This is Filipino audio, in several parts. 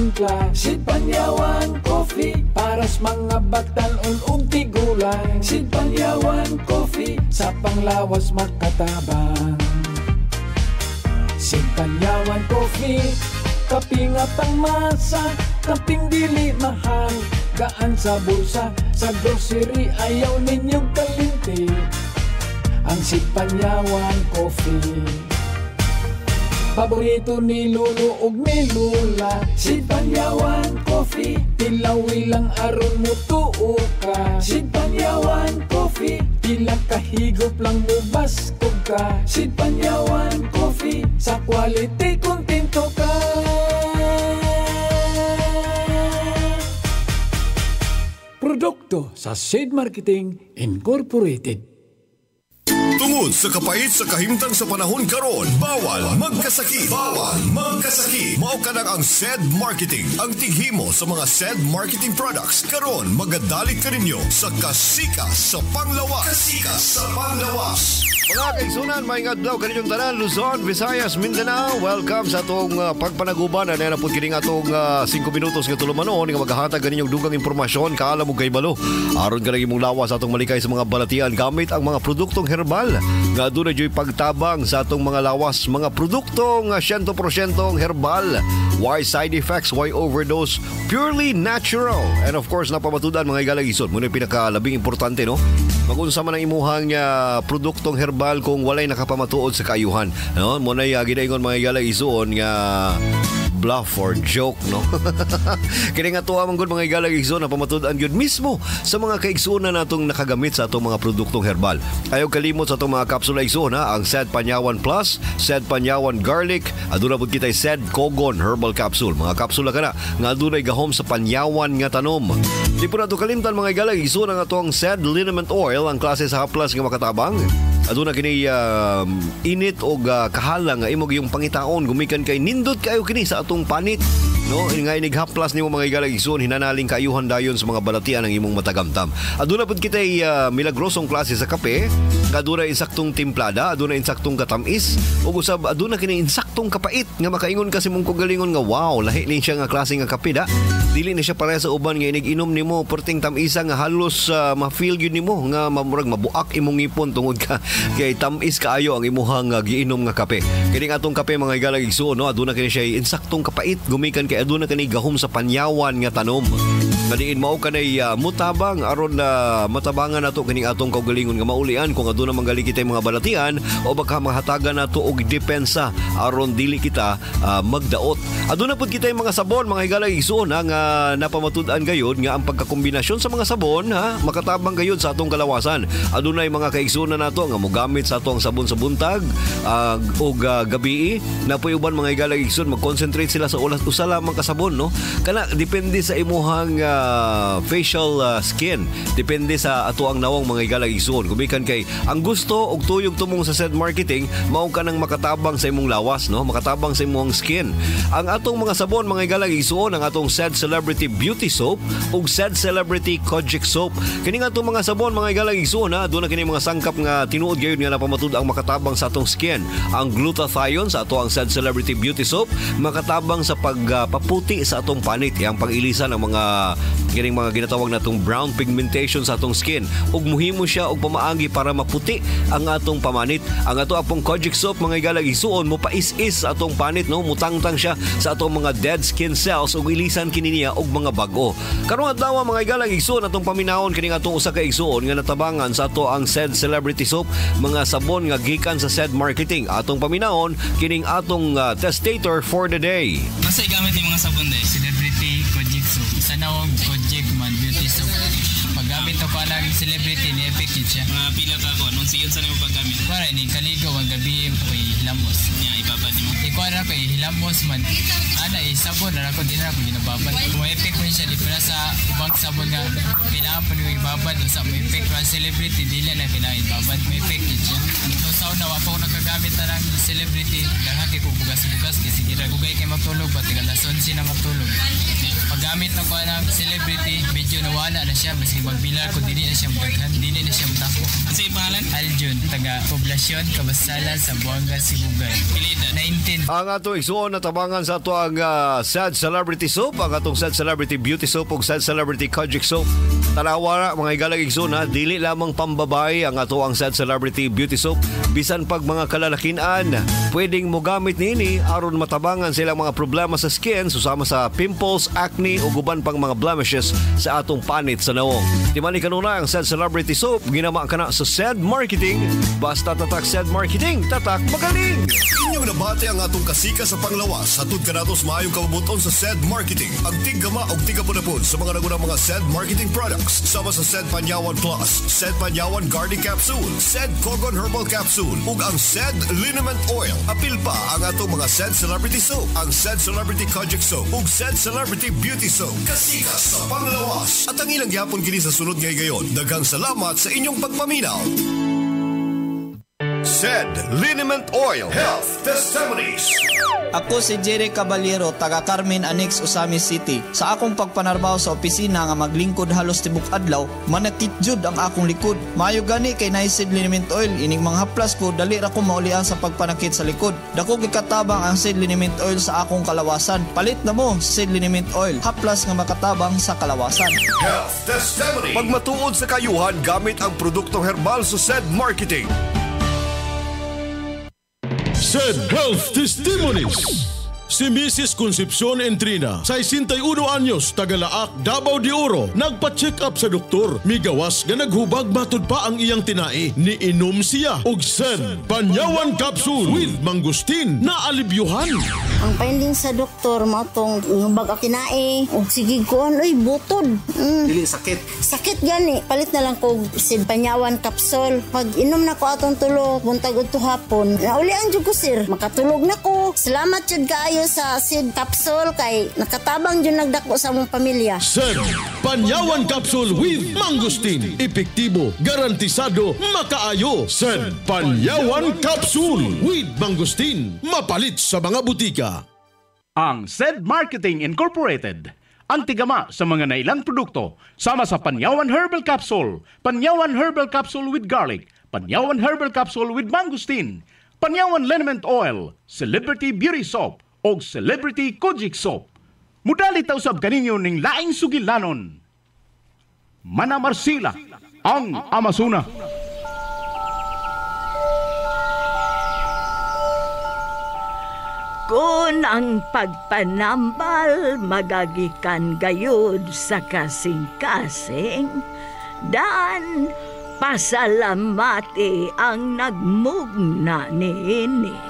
timpla. Sid Panyawan Coffee para sa mga batanon ug tigulay. Sid Panyawan Coffee sa panglawas makatabang. Sid Panyawan Coffee, kaping nga pangmasa, kaping dili mahal, gaan sa bulsa, sa grocery ayaw ninyong kalinti. Ang Sid Panyawan Coffee, paborito ni Lolo ug ni Lula. Sid Panyawan Coffee, tilawi lang aron mo tuo ka. Sid Panyawan Coffee, pila kahigop lang mo baskog ka. Sid Panyawan Coffee, sa quality kontento ka. Produkto sa Sid Marketing Incorporated. Tungod sa kapait sa kahimtang sa panahon karon, bawal magkasakit. Bawal magkasakit. Mao ka ang SED Marketing, ang tighimo sa mga SED Marketing products. Karon magadalit ka ninyo sa Kasika sa Panglawas. Kasika sa Panglawas. Mga kaigsunan, maingad daw kaninyong tanan, Luzon, Visayas, Mindanao. Welcome sa atong pagpanaguban. Ano po kining atong 5 minutos nga tulumanon nga maghahatag kaninyong dugang impormasyon kaala mo kay balo. Aron ka imong lawas atong malikay sa mga balatian gamit ang mga produktong herbal nga aduna joy pagtabang sa atong mga lawas, mga produktong 100% herbal. Why side effects, why overdose, purely natural. And of course, napamatudan mga igalagison. Muna pinakalabing importante, no? Magunsa man ang imuhang produktong herbal kung walay nakapamatuod sa kaayuhan. No? Muna ginaingon mga igalagison nga bluff or joke, no? Kini nga tuwa man gud mga igalagison na pamatudan gyud mismo sa mga kaigsunan natong nakagamit sa atong mga produktong herbal. Ayaw kalimot sa atong mga kapsula igsoon, ha? Ang SED Panyawan Plus, SED Panyawan Garlic, aduna pud kitay SED Kogon Herbal Capsule. Mga kapsula kana nga adunay gahom sa panyawan nga tanom. Di po nato kalimtan mga igalagison ang atong SED Liniment Oil, ang klase sa haplas nga makatabang. Aduna kini init o kahalang nga imong yung pangitaon gumikan kay nindot kayo kini sa atong panit, no? Nga inighaplas nimo mga igalagison hinanaling kaayuhan dayon sa mga balatian ng imong matagamtam. Aduna pud kitay milagrosong klase sa kape, aduna insaktong timplada, aduna insaktong katamis, ug usab aduna kini insaktong kapait nga makaingon kasi mong kagalingon nga wow, lahi ni siya nga klase nga kape da. Dili na siya pareha sa uban nga inig-inom nimo perting tamisa nga halos ma-feel gyud nimo nga mamurag mabuak imong ngipon tungod ka kay tamis kaayo ang imuhang giinom nga kape. Kini atong kape mga igalagison, no? Aduna kini siya insaktong kapait gumikan kay aduna kini gahom sa panyawan nga tanom. Kadiin mao kanay mutabang aron na matabangan nato kining atong kaugalingon nga maulian kung aduna manggali kitay mga balatian o baka mahatagan nato og depensa aron dili kita magdaot. Aduna pud kitay mga sabon mga igalagison nga napamatud-an gayud nga ang pagkakombinasyon sa mga sabon, ha, makatabang gayud sa atong kalawasan. Adunay mga kaigsunan nato nga mogamit sa atong sabon sa buntag o gabi na uban mga igalagison mag-concentrate sila sa usa lamang ka sabon, no? Kana depende sa imuhang facial skin, depende sa ato ang nawang mga igalagison. Gumikan kay ang gusto og tuyog tumong sa SED Marketing mao kanang makatabang sa imong lawas, no? Makatabang sa imong skin. Ang atong mga sabon mga igalagison, ang atong SED Celebrity Beauty Soap ug SED Celebrity Kojic Soap. Kini nga atong mga sabon mga igalagison, ha, doon na kini mga sangkap nga tinuod gayud nga napamatud ang makatabang sa atong skin. Ang glutathione sa ato ang SED Celebrity Beauty Soap makatabang sa pagpaputi sa atong panit, ang pag-ilisan ng mga kining mga ginatawag natong brown pigmentation sa atong skin ug muhimo siya og pamaagi para maputi ang atong pamanit. Ang ato apong Kojic Soap mga igalagison mo pais-is sa atong panit, no? Mutangtang siya sa atong mga dead skin cells ug ilisan kini niya og mga bag-o. Karong adlaw mga igalagison atong paminawon kining atong usa ka igsuon nga natabangan sa ato ang SED Celebrity Soap, mga sabon nga gikan sa SED Marketing. Atong paminawon kining atong testator for the day. Basta gamit yung mga sabon dahil Celebrity Kojic Soap. Sa nawag Kojic man Beauty Soap. Paggamit to pa lang Celebrity ni effective siya. Mga pila ka ko, anong siyon sa nimo paggamit? Para ni kaligo ang gabi ko'y hilambos. Nga ibabad mo. Ikaw na ko'y hilambos man. Ana sabon na ako din na ako ginababad. Mo effect mo siya di para sa ubang sabon nga kailangan pa niyo ibabad o sa mo effect pa Celebrity dili na kailangan ibabad. Mo effective siya. So sa una ako nakagamit na lang Celebrity dahil ko bugas-bugas kasi gira gugay kay matulog pati kalason sina matulog. Paggamit ako ng celebrity, medyo nawala na siya. Maski magbilar ko, dili na siya magdaghan, dili na siya matako. Kasi pangalan? Aljun, taga Poblasyon, Kabasalan, Zamboanga, Sibugay. Pilida, 19. Ang atong igsuon na tabangan sa ato ang Sad Celebrity Soap, ang atong Sad Celebrity Beauty Soap ug Sad Celebrity Kojic Soap. Tanawa mga igalang igsuon ha, dili lamang pambabay ang ato ang Sad Celebrity Beauty Soap. Bisan pag mga kalalakinan, pwedeng mo gamit nini aron matabangan silang mga problema sa skin susama sa pimples, acne o guban pang mga blemishes sa atong panit sa naong. Timani kanuna ang Sad Celebrity Soap, ginama ka na sa Sad Marketing. Basta tatak Sad Marketing, tatak magaling! Inyong nabati ang atong kasika sa panglawas. Hatod ka natos maayong kabubuton sa Sad Marketing. Ang tigama o tigapon sa mga nagunang mga Sad Marketing products. Sama sa Sad Panyawan Plus, Sad Panyawan Garden Capsule, Sad Kogon Herbal Capsule, ug ang Sad Liniment Oil. Apil pa ang atong mga Sad Celebrity Soap, ang Sad Celebrity Kojic Soap, ug Sad Celebrity Beauty Soap. Kasika sa panglawas. At ang ilang gyapon kini sa sunod nga gayon. Daghang salamat sa inyong pagpaminaw. Sad Liniment Oil Health Testimonies. Ako si Jerry Caballero, taga Carmen Annex, Usami City. Sa akong pagpanarbaho sa opisina nga maglingkod halos tibok adlaw, manakitjud ang akong likod. Maayo gani kay Sid Liniment Oil, ining mga haplas ko dali ra ko maulian sa pagpanakit sa likod. Dako gikatabang ang Sid Liniment Oil sa akong kalawasan. Palit na mo Sid Liniment Oil, haplas nga makatabang sa kalawasan. Health Testimony. Pagmatuod sa kayuhan gamit ang produktong herbal sa Sad Marketing. Sad Health Testimonies. Si Mrs. Concepcion Entrina, 61 anyos, Tagalaak, Davao de Oro, nagpa-check up sa doktor. Migawas nga naghubag matud pa ang iyang tinai. Niinom siya og Sad Panyawan Capsule with Mangustin na alibyuhan. Ang finding sa doktor mo tong hubag ang tinai og sige kuan oy butod. Dili sakit. Sakit gani. Palit na lang ko Sad Panyawan Capsule. Pag inom na ko atong tulo, buntag udto hapon, naulian jud ko sir. Makatulog na ko. Salamat jud kaayo sa Sid Capsule kay nakatabang dyan nagdako sa mong pamilya. Sad Panyawan Capsule with Mangustin. Epektibo, garantisado, makaayo. Sad Panyawan Capsule with Mangustin. Mapalit sa mga butika. Ang Sad Marketing Incorporated. Ang tigama sa mga nailang produkto. Sama sa Panyawan Herbal Capsule, Panyawan Herbal Capsule with Garlic, Panyawan Herbal Capsule with Mangustin, Panyawan Liniment Oil, Celebrity Beauty Soap, o Celebrity Kojic Soap. Mudali taw sab kaninyo ning laing sugilanon. Mana Marcila, ang Amazona. Kung ang pagpanambal magagikan gayud sa kasing-kasing, dan pasalamati ang nagmugna niini.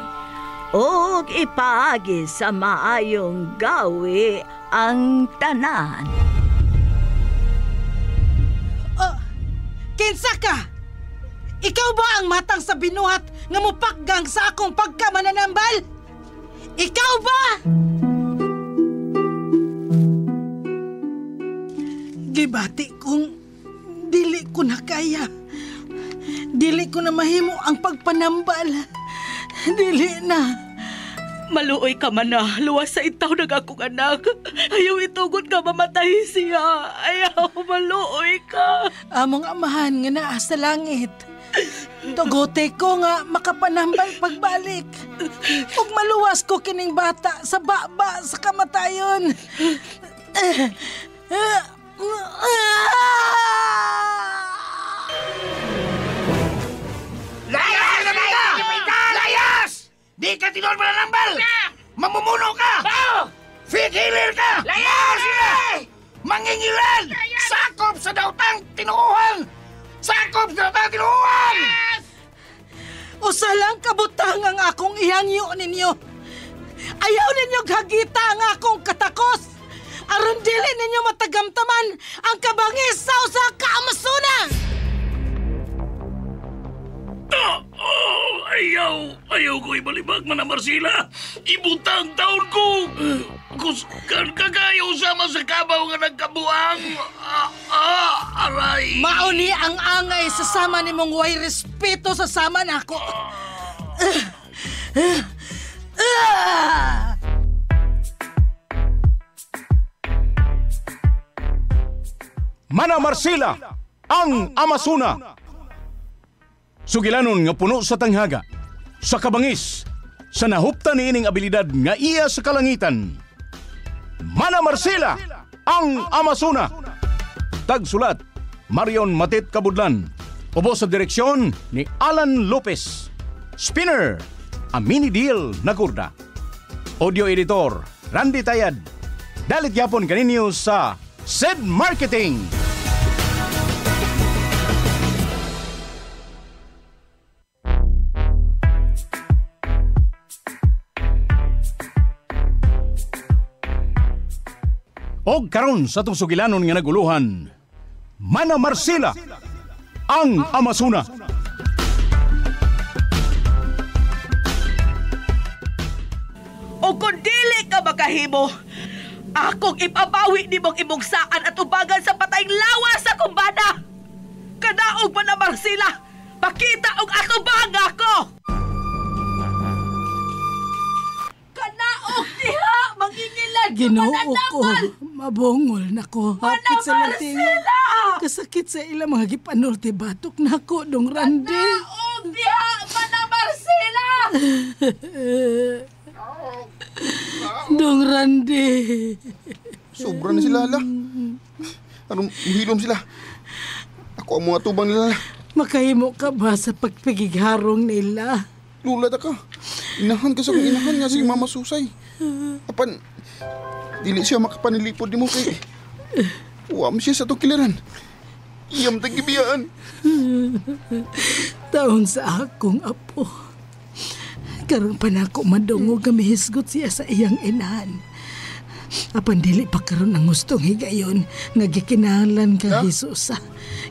Og ipagi sa maayong gawi ang tanan. Kinsa ka? Ikaw ba ang matang sa binuhat nga mupakgang sa akong pagkamananambal? Ikaw ba? Gibati kong dili ko na kaya. Dili ko na mahimo ang pagpanambal. Dili na. Maluoy ka man na. Luwas sa itaw ng akong anak. Ayaw itugot ka mamatay siya. Ayaw, maluoy ka. Among amahan nga naa sa langit. Tugote ko nga makapanambal pagbalik. Ug maluwas ko kining bata sa baba sa kamatayon. Layas! Di ka tinol mo na nambal! Mamumuno ka! Fake healer ka! Layas! Mangingilan! Sakop sa dautang tinuuhan! Sakop sa dautang tinuuhan! Usalang kabutang ang akong ihangyo ninyo. Ayaw ninyo hagita ang akong katakos. Aron dili ninyo matagamtaman ang kabangis sa usa ka Amazona. Ayaw ko ibalibag man na Marcila. Ibutang taon ko. Kagayo sama sa kabaw nga nagkabuang. Aray. Mauni ang angay sa sama ni mong way respeto sa sama nako. Mana Marcela, ang Amasuna. Sugilanon nga puno sa tanghaga, sa kabangis, sa nahupta ni ining abilidad nga iya sa kalangitan. Mana Marcela, ang Amasuna. Tagsulat, Marion Matit Kabudlan. Ubo sa direksyon ni Alan Lopez. Spinner, Amini Deal Nagurda. Audio editor, Randy Tayad. Dalit yapon kaninyo sa SED Marketing. Og karon sa itong sugilanon nga naguluhan, Mana Marcela, ang Amasuna. O kung dili ka makahimo, akong ipabawi ni mong imugsaan at ubagan sa patayng lawa sa kumbana. Kanaog Mana Marcela, pakita og atubang ako! Kanaog diha, mangingilan Ginoo ko, mabungol na ko. Hapit sa lating. Kasakit sa ilang mga gipanulti batok na ko, Dong Randy. Kanaog diha, Mana Marcela! Dong Randy. Sobra na sila, ala. Anong hilom sila? Ako ang mga tubang nila. Makahimo ka ba sa pagpigigharong nila? Lula ka. Inahan ka sa kong inahan nga si Mama Susay. Apan, dili siya makapanilipod ni mo kay... Uwam siya sa tukilaran. Iyam tagibiyaan. Taon sa akong apo. Karon pa na ako madungog nga mihisgot siya sa iyang inahan. Apan dili pa karon ang gustong higayon nga gikinahanglan ka Hesus.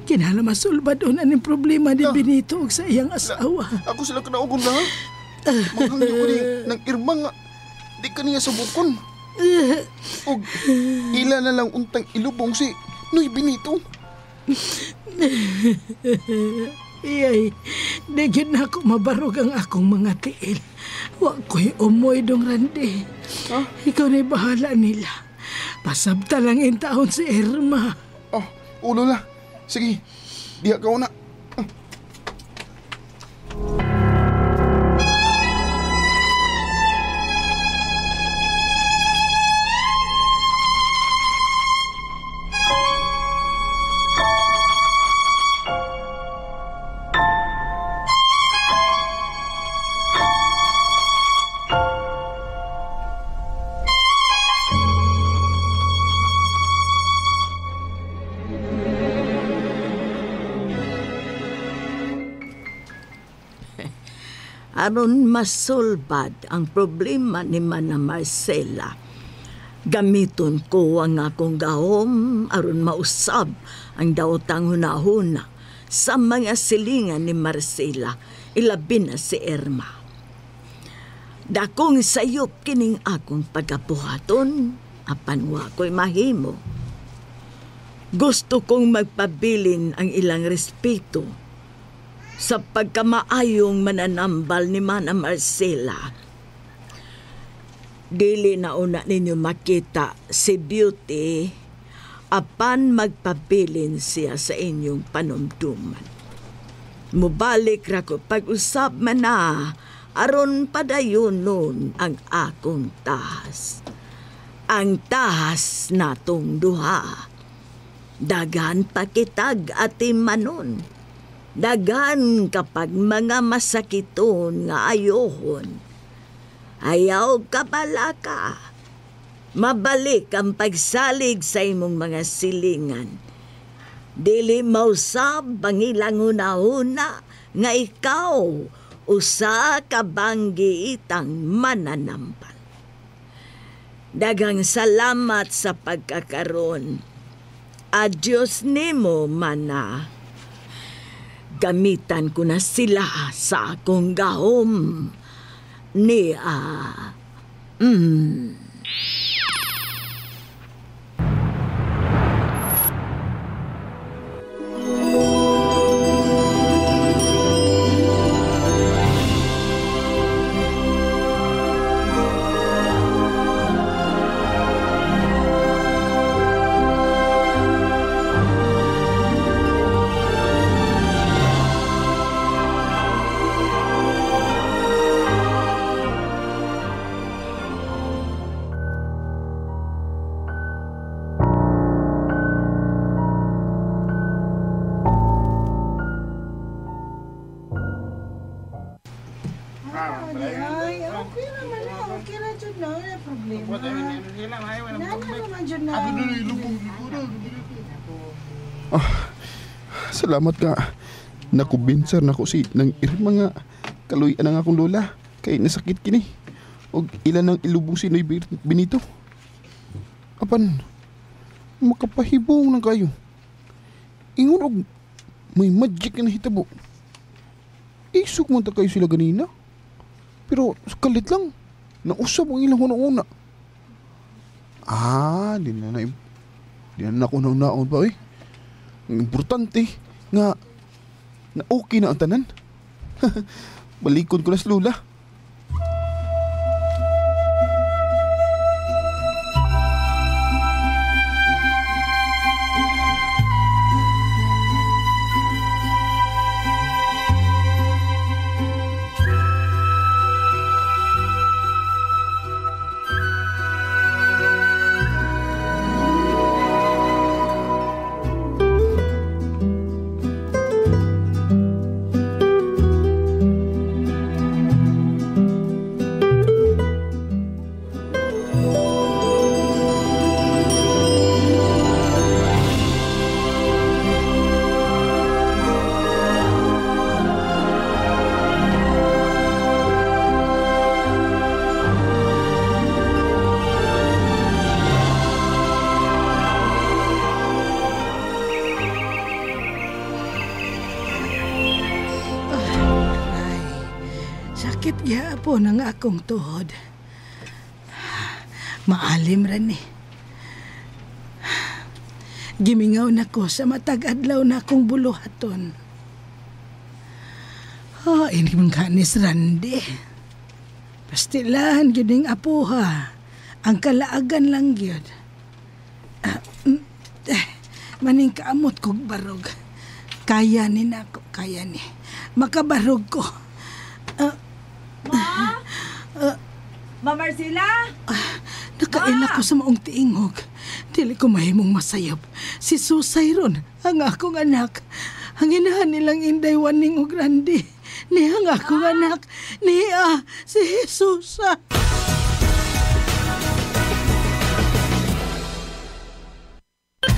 Kinahanglan masulbad aning problema ni Benito ug sa iyang asawa. Ako sila kanaugon na. Manghangyo ko ng irma nga. Di ka niya subukon. Og ila na lang untang ilubong si Noy Benito. Iyay, di yun na ako mabarog ang akong mga tiil. Huwag ko'y umoy, Dong Randy. Ikaw na'y bahala nila. Pasabta lang in taon si Irma. Ulo na. Sige, diha ka una. Aron masulbad ang problema ni Mana Marcela, gamiton ko ang akong gahom aron mausab ang daotang hunahuna sa mga silingan ni Marcela, ilabi na si Irma. Dakong sayop kining akong pagabuhaton, apan wa ko'y mahimo. Gusto kong magpabilin ang ilang respeto sa pagkamaayong mananambal ni Mana Marcela. Dili na una ninyo makita si Beauty apan magpabilin siya sa inyong panumduman. Mubalik ra ko pag-usab man na aron padayon nun ang akong tahas. Ang tahas natong duha. Dagan pakitag atim manon. Dagan kapag mga masakiton nga ayohon. Ayaw ka pala ka. Mabalik ang pagsalig sa imong mga silingan. Dili mausab ang ilang una-una nga ikaw usa ka banggi itang mananampal. Dagang salamat sa pagkakaroon. Adios nimo, Mana. Gamitan ko na sila sa akong gahom ni Salamat ka. Nakubinsar na ko si nang irma nga kaluyan ang akong lola kay nasakit kini. Og ilan ang ilubong sinoy Benito. Apan makapahibong na kayo. Ingon og may magic na hitabo. Isuk man ta kayo sila ganina. Pero kalit lang. Nausap ang ilang una-una. Di na ako naon pa Ang importante nga na okay na ang tanan. Balikod ko na sa lula. Gyapon ang akong tuhod. Maalim ran ni. Gimingaw na ko sa matag adlaw na akong buluhaton. Ini mangkanis rande. Pastilan gyud apuha. Ang kalaagan lang gyud. Maning kaamot kog barog. Kaya ni nako, kaya ni. Makabarog ko. Ma Marcela? Nakaila ko sa maong tiingog. Dili ko mahimong masayop. Si Susay ron, ang akong anak. Ang inahan nilang Inday Waning og Randy. Niya ang akong anak. Niya, si Jesusa.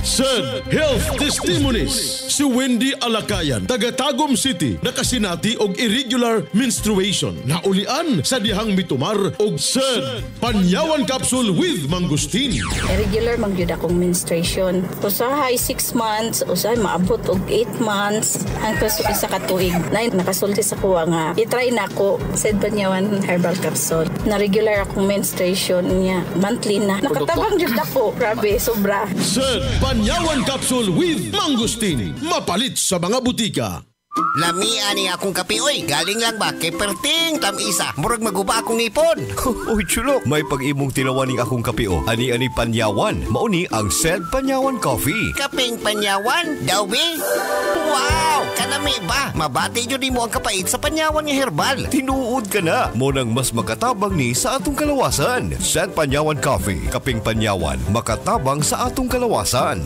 Sad Health Testimonies. Si Wendy Alakayan, taga Tagum City, nakasinati og irregular menstruation. Naulian sa dihang mitumar og sad panyawan capsule with mangustin. Irregular man gyud akong menstruation. Usahay 6 months, usahay maabot og 8 months, hangtod sa isa ka tuig. Nakasulti sa kuha nga i-try nako sad panyawan herbal capsule. Na regular akong menstruation niya monthly na. Nakatabang gyud ako. Grabe, sobra. Sad panyawan capsule with mangustin. Mapalit sa mga butika. Lamian ni akong kape, oy. Galing lang ba? Kay perting tamisa. Murag maguba akong ngipon. Uy, chulo. May pag-imong tilawan ning akong kape, o. Ani-ani panyawan. Mauni ang Said Panyawan Coffee. Kapeng panyawan? Daw, be? Wow! Kanami ba? Mabati yun mo ang kapait sa panyawan nga herbal. Tinuod ka na. Mo nang mas makatabang ni sa atong kalawasan. Said Panyawan Coffee. Kapeng panyawan. Makatabang sa atong kalawasan.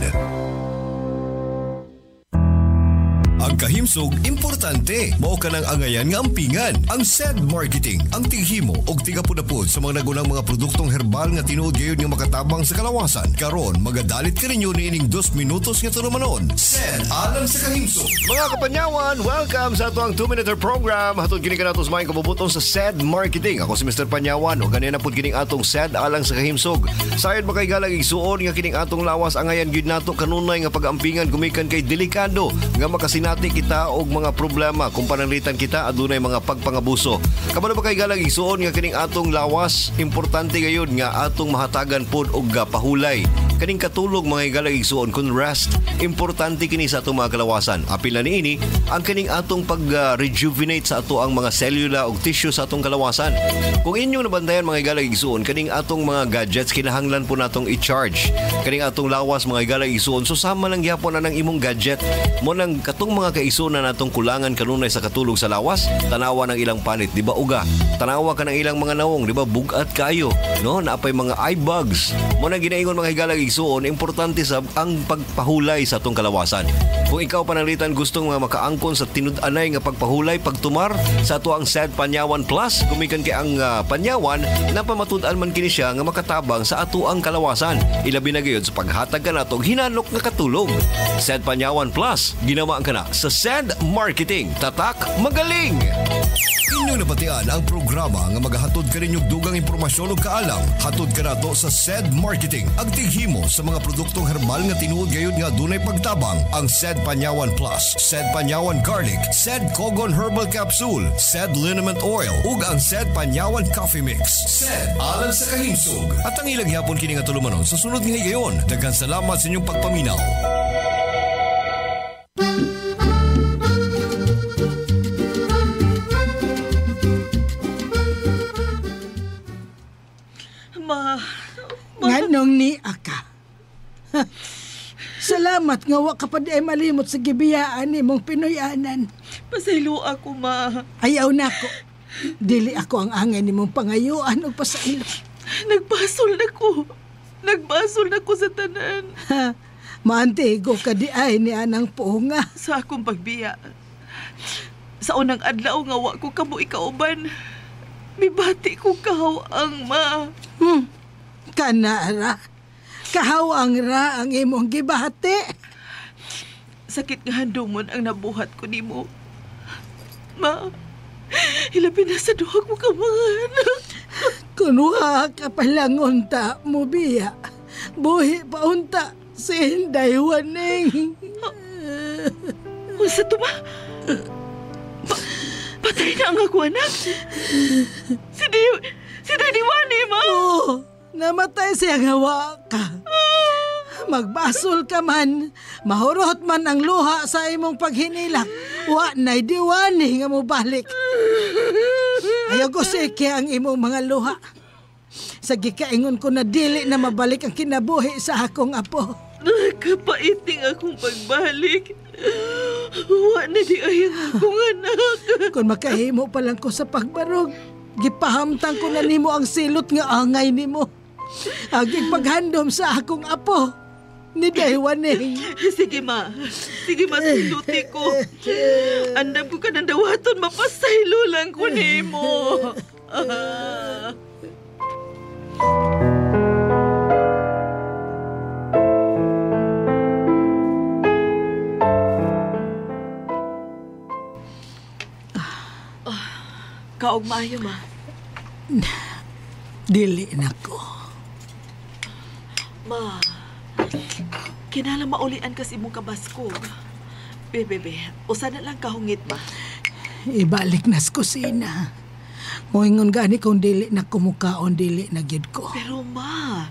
Ang kahimsog, importante. Mao ka ng angayan nga ampingan. Ang Said Marketing, ang tighimo og tigapudapod sa mga nagunang mga produktong herbal nga tinuod gayon nga makatabang sa kalawasan. Karon, magadalit ka ninyo ni ining 2 minutos nga tulumanon. Said alang sa kahimsog. Mga kapanyawan, welcome sa ito ang 2-minute program. Hatod kini ka natos maing kabubutong sa Said Marketing. Ako si Mr. Panyawan o ganyan na po kining atong Said alang sa kahimsog. Sayad makay galang igsuon nga kining atong lawas angayan gyud nato kanunay nga pag-ampingan gumikan kay delikado nga makasinati kita og mga problema kung pananglitan kita adunay mga pagpangabuso. Kabalo ba kay galang igsuon nga kining atong lawas importante gayud nga atong mahatagan pod og pahulay. Kaning katulog mga galang igsuon kun rest importante kini sa atong mga kalawasan. Apil na niini ang kining atong pag-rejuvenate sa ato ang mga selula og tissue sa atong kalawasan. Kung inyong nabantayan mga galang igsuon kaning atong mga gadgets kinahanglan po natong i-charge. Kaning atong lawas mga galang igsuon susama lang gyapon na ng imong gadget mo nang katong mga kaisunan natong kulangan kanunay sa katulog sa lawas, tanawa ng ilang panit, di ba uga? Tanawa ka ng ilang mga nawong, di ba bugat kayo, no? Naapay mga eye bugs. Mo na ginaingon mga higalang igsuon, importante sa ang pagpahulay sa atong kalawasan. Kung Kung ikaw pananglitan gustong makaangkon sa tinud-anay nga pagpahulay pagtumar sa ato ang SED Panyawan Plus, gumikan kay ang Panyawan na pamatud-an man kini siya nga makatabang sa ato ang kalawasan. Ilabi na gayud sa paghatag kanatong hinanok nga katulong. SED Panyawan Plus, ginawa ka na sa SED Marketing. Tatak, magaling! Inyong nabatian ang programa nga magahatod ka rin yung dugang impormasyon o kaalam. Hatod ka na to sa SED Marketing. Ang tighimo sa mga produktong herbal nga tinuod gayud nga dunay pagtabang. Ang SED Panyawan Plus, SED Panyawan Garlic, SED Kogon Herbal Capsule, SED Liniment Oil, ug ang SED Panyawan Coffee Mix. SED alang sa kahimsog. At ang ilang yapon kini nga tulumanon sa sunod nga higayon. Daghang salamat sa inyong pagpaminaw. Nganong ni Aka. Salamat nga wa ka pa di ay malimot sa gibiyaan ni mong Pinoyanan. Pasaylo ako, ma. Ayaw na ko. Dili ako ang angay ni mong pangayuan o pasaylo. Nagbasol na ko sa tanan. Maantigo ka di ay ni anang punga. Sa akong pagbiya. Sa unang adlaw nga wa ko kamo ikauban. Mibati ko kahawang, ma. Kanara. Kahawang ra ang imong gibati. Sakit nga handumon ang nabuhat ko nimo. Ma, hilabi na sa duhag mo ka mga anak. Kunuha ka palang unta mo, biya. Buhi pa unta si Hinday Waning. Unsa to, ma? Patay na ang ako, anak. Si Daddy Wani, ma. Oo. Namatay siya nga wa ka. Magbasol ka man, mahurot man ang luha sa imong paghinilak. Wa na'y diwani nga mo balik. Ayaw ko sike ang imong mga luha. Sa gikaingon ko na dili na mabalik ang kinabuhi sa akong apo. Nakapaiting akong pagbalik. Wa na di ay ang akong anak. Kung makahimo pa lang ko sa pagbarog, gipahamtang ko na nimo ang silot nga angay nimo. Aging paghandom sa akong apo ni Daywaning. Sige, ma. Sige, ma, siluti ko. Andam ko ka ng dawaton, mapasaylo lang ko nimo. Kaog maayo, ma. Dili na ko. Ma, kinala maulian kasi mong kabasko. Bebe, usa na lang kahungit, ma. Ibalik nas kusina. Moingon gani kung dili na kumukaon, dili na gyud ko. Pero ma,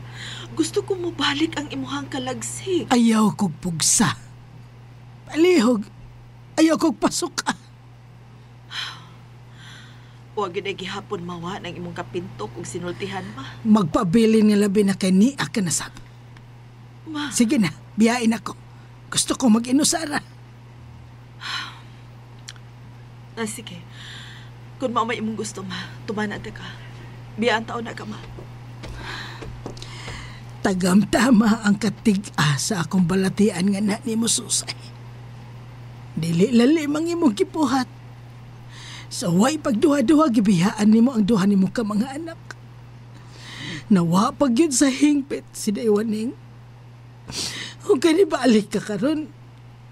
gusto ko mo balik ang imuhang kalagsik. Ayaw kog pugsa. Palihog. Ayaw kog pasuka. Huwag yun ay gihapon mawa ng imong kapintok kung sinultihan, ma. Magpabilin nga labi na kay ni ka na sab. Ma. Sige na, biyain ako. Gusto ko mag-inusara. Sige. Kung may imong gusto, ma, tumanad ka. Biyaan taon na ka, ma. Tagamtama ang katig-a sa akong balatian nga na ni mo, Susay. Dili lalim ang imong kipuhat. Sa way pagduha-duha, gibiyaan nimo ang duha nimo ka mga anak. Nawa pag yun sa hingpit si Daywaning. Kung kanibalik ka karon,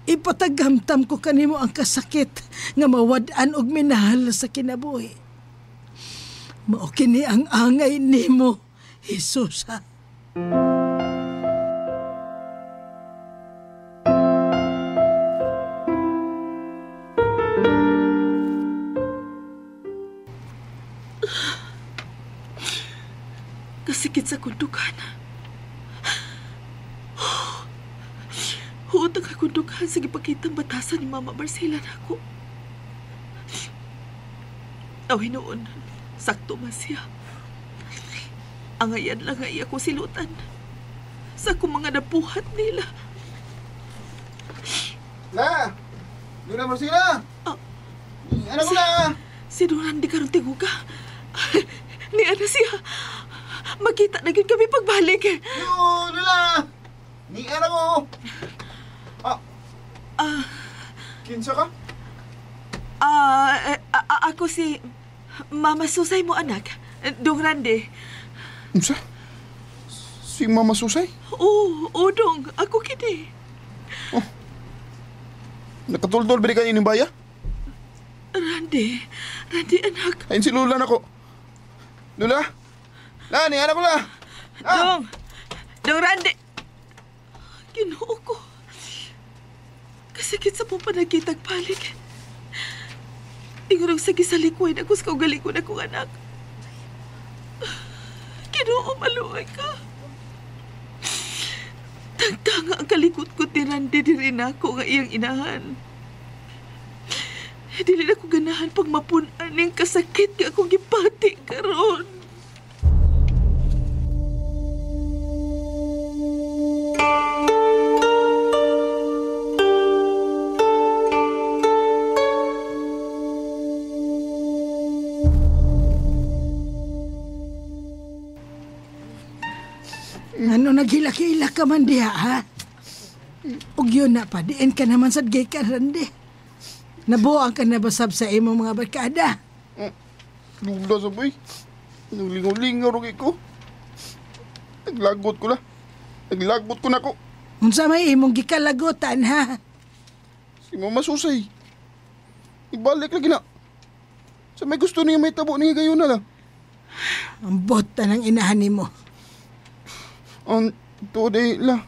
ipatagamtam ko kanimo ang kasakit nga mawad-an og minahal sa kinabuhi. Mao kini ang angay nimo, Jesus, ha? Kasikit sa kundukan. Huotang ka kundukan sa gipakitang batasan ni Mama Marcela na ako. Hinoon, sakto man siya. Angayan lang nga iya ko silutan sa akong mga nabuhat nila. La! Duna Marcela! Ano ko na? Si Duran di karon tiguga. Ni ana siya. Makita na gyud kami pagbalik. Yo, Lula! Ni ana mo! Kinsa ka? Ako si Mama Susay mo, anak. Dong Randy. Unsa? Si Mama Susay? Oo, Dong. Ako kini. Nakatuldol ba di kayo ng baya? Randy, anak. Ayun si Lula na ko. Lula? Lani, anak ko la. Dong Randy. Ginoo ko. Kasakit sa mong panagkitag balik. Ingon sa gisalikuin ako sa kaugalingon akong anak. Ginoo, maluoy ka. Tagtanga ang kalikot-kot ni Randy diri na ako nga iyang inahan. Dili na ko ganahan pag mapunan ng kasakit nga akong gipati karon. Ano naghilak-hilak ka man diha, ha? Ug yun na pa, diin ka naman sa gay ka, Randy. Nabuang ka na basab sa imo mga barkada? Lula sa boy. Naglingaw-lingaw rin ko. Naglagot ko na ko. Unsa may imong gikalagutan, ha? Si Mama Susay. Ibalik lagi na. Sa may gusto niya may tabo niya gayon na lang. Ang bota ng inahan ni mo. Today la.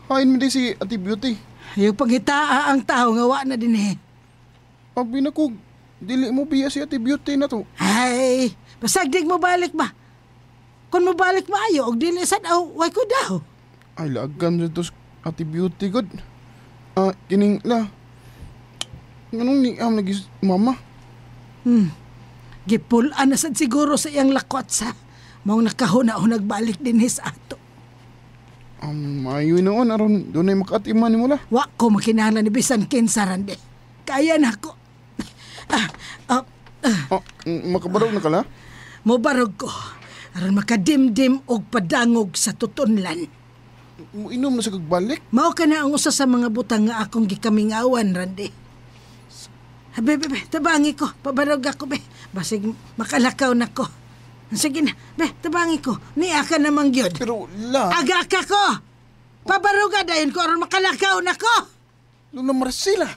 Hain mo di si Ate Beauty. Yung panghitaa ang tao nga wa na din eh. Abi na ko, dili mo biya si Ate Beauty na to. Ay, pasagdig mo balik ba? Kung mo balik maayo, og dili sad aw, way ko daw. Ay, lagam sa to Ate Beauty god. Kining la. Ganun ni nagis mama. Gipulan na sad siguro sa iyang lakot sa. Maong nakahuna-hunag balik din his ato. Mayo noon, aron doon ay makatiman ni mula. Wa ko makinahanglan ni bisan kinsa, Randy. Kaya na ko. Makabarog na ka la? Mubarog ko. Aron makadimdim og padangog sa tutunlan. Inom na sa kagbalik? Mao ka na ang usa sa mga butang nga akong gikamingawan, Randy. Bebe, tabangi ko. Pabarog ako, be. Basig makalakaw na ko. Sige na, be, tabangi ko. Niya ka namang gyud. Pero, la... Aga ka ko! Pabaruga dayon ko aron makalakaw na ko! Luna Marcela!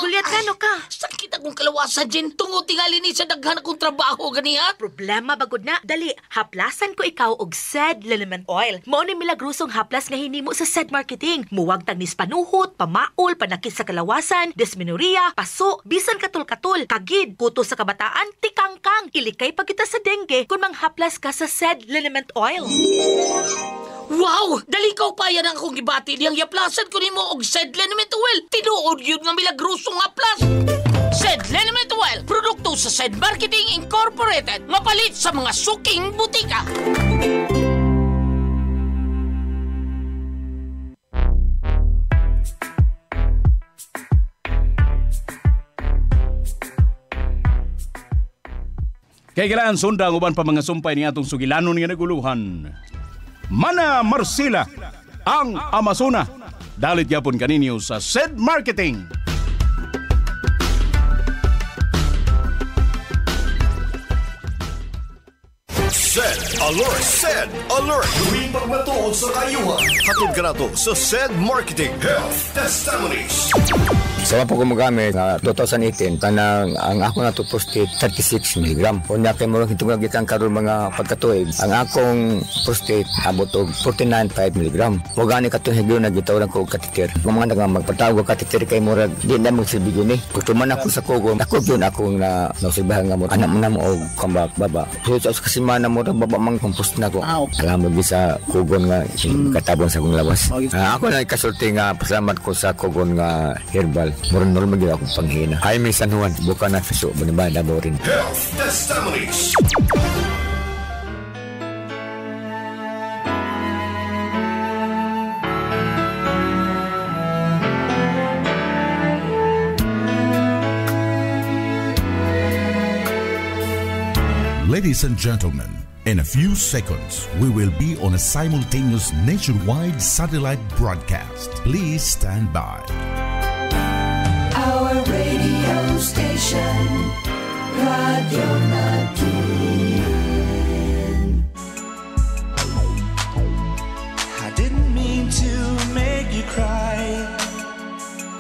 Gulyat ka, no ka? Sakit akong kalawasan, Jen. Tungod tingali ni sa daghan akong trabaho, ganiha. Problema bagod na. Dali, haplasan ko ikaw og SED Liniment Oil. Mao ni milagrosong haplas nga hinimo sa SED Marketing. Muwag tagnis panuhot, pamaol, panakit sa kalawasan, dysmenorrhea, paso, bisan katul-katul, kagid, kuto sa kabataan, tikangkang. Ilikay pa kita sa dengue kung manghaplas ka sa SED Liniment Oil. Wow! Dali ka pa yan ang akong gibati diyang yaplasan ko nimo og SED Liniment Oil. Tinuod yun nga milagrosong haplas. SED Liniment Oil, produkto sa SED Marketing Incorporated, mapalit sa mga suking butika. Kay kailangan sunda ang uban pa mga sumpay ni atong sugilanon nga naguluhan. Mana Marcela, ang Amazona. Dalit yapon kaninyo sa SED Marketing. SED Alert! SED Alert! Huwing pagmatuod sa kayuhan. Hatod ka na to sa SED Marketing Health Testimonies. Sa po ko magamit na 2018, kanang ang ako na to prostate 36 mg. Kunya kay mo hitungag gikan karon mga pagkatuig. Ang akong prostate abot og 49.5 mg. Mo gani katong higlo na gitawran ko og catheter. Mga nang magpatawag og catheter kay murag di na mo silbi ni. Pagtuman ako sa kugom, ako gyud ako na nausibahan nga mo anak mo na mo og kambak baba. So sa kasimana mo baba mang kompos na ko. Alam mo sa kugon nga katabon sa akong lawas. Ako na kasulti nga pasalamat ko sa kugon nga herbal. Murang normal gila akong panghina. Ay, may San Juan. Buka na sa subo. Banibada mo rin. Health Testimonies. Ladies and gentlemen, In a few seconds, we will be on a simultaneous nationwide satellite broadcast. Please stand by. Our radio station